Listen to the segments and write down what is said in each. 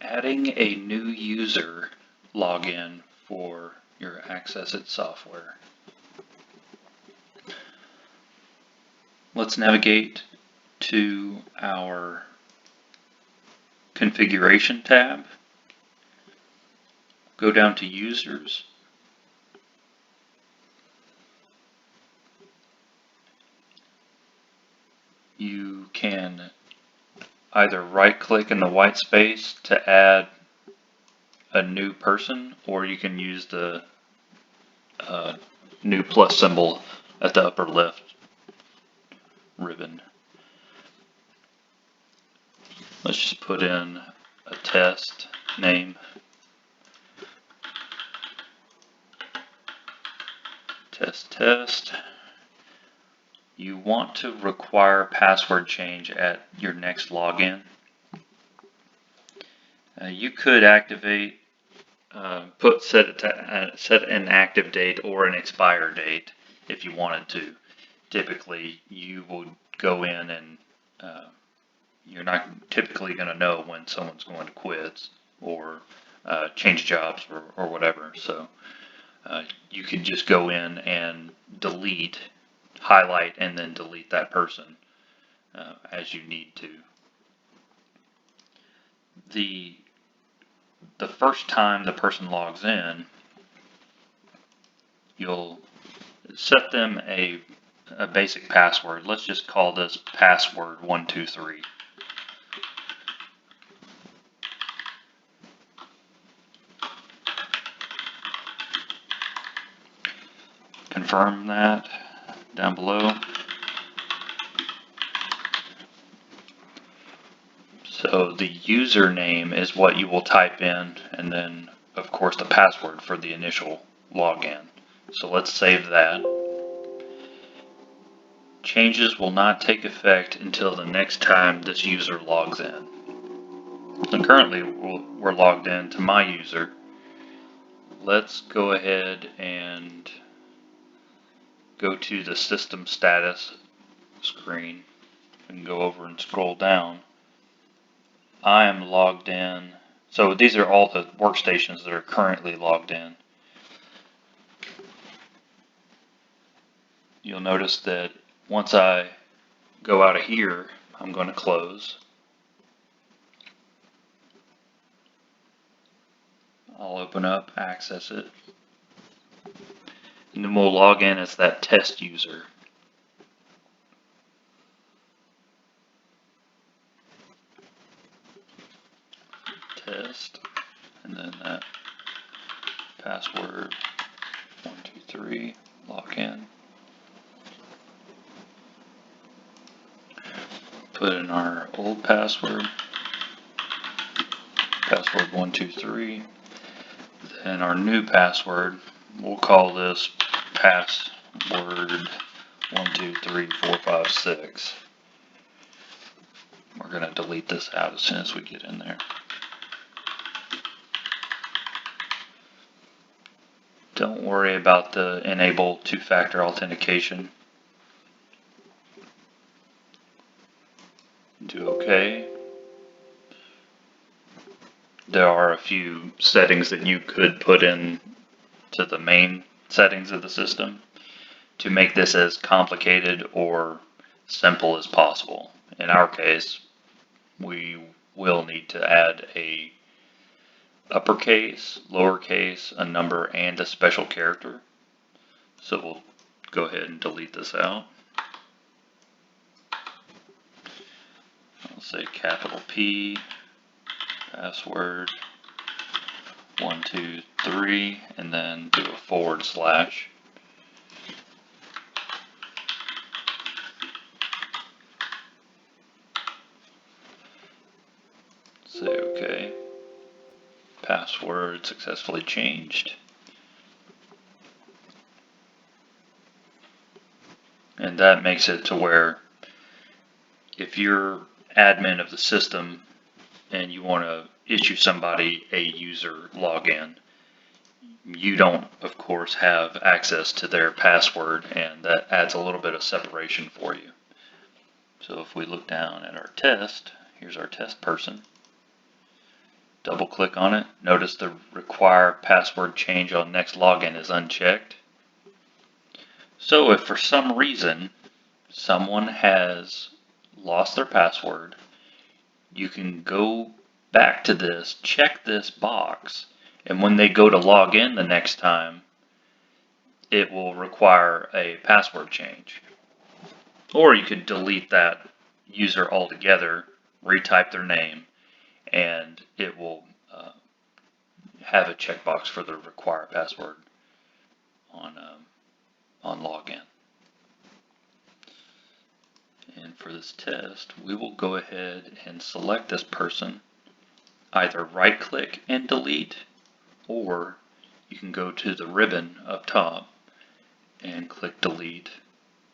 adding a new user login for your Accessit software. Let's navigate to our Configuration tab. Go down to Users. You can either right-click in the white space to add a new person, or you can use the new plus symbol at the upper left ribbon. Let's just put in a test name. Test. You want to require password change at your next login. You could activate, set an active date or an expire date if you wanted to. Typically, you would go in and you're not typically going to know when someone's going to quit or change jobs or whatever. So you could just go in and highlight and then delete that person as you need to. The first time the person logs in, you'll set them a basic password. Let's just call this password 123. Confirm that down below. So the username is what you will type in, and then of course the password for the initial login. So let's save that. Changes will not take effect until the next time this user logs in. So currently we're logged in to my user. Let's go ahead and go to the system status screen and go over and scroll down. I am logged in. So these are all the workstations that are currently logged in. You'll notice that once I go out of here, I'm going to close. I'll open up Accessit. And then we'll log in as that test user. Test, and then that password 123, log in. Put in our old password, password 123. Then our new password, we'll call this password 123456. We're going to delete this out as soon as we get in there. Don't worry about the enable two-factor authentication. Do OK. There are a few settings that you could put in to the main settings of the system to make this as complicated or simple as possible. In our case, we will need to add a uppercase, lowercase, a number, and a special character. So we'll go ahead and delete this out. I'll say capital P, password 123, and then do a /. Say OK. Password successfully changed. And that makes it to where if you're admin of the system and you want to issue somebody a user login, you don't, of course, have access to their password, and that adds a little bit of separation for you. So if we look down at our test, here's our test person. Double click on it. Notice the require password change on next login is unchecked. So if for some reason someone has lost their password, you can go back to this, check this box, and when they go to log in the next time, it will require a password change. Or you could delete that user altogether, retype their name, and it will have a checkbox for the require password on login. And for this test, we will go ahead and select this person, either right click and delete, or you can go to the ribbon up top and click delete.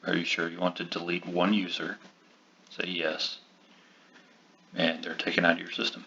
Are you sure you want to delete one user? Say yes, and they're taken out of your system.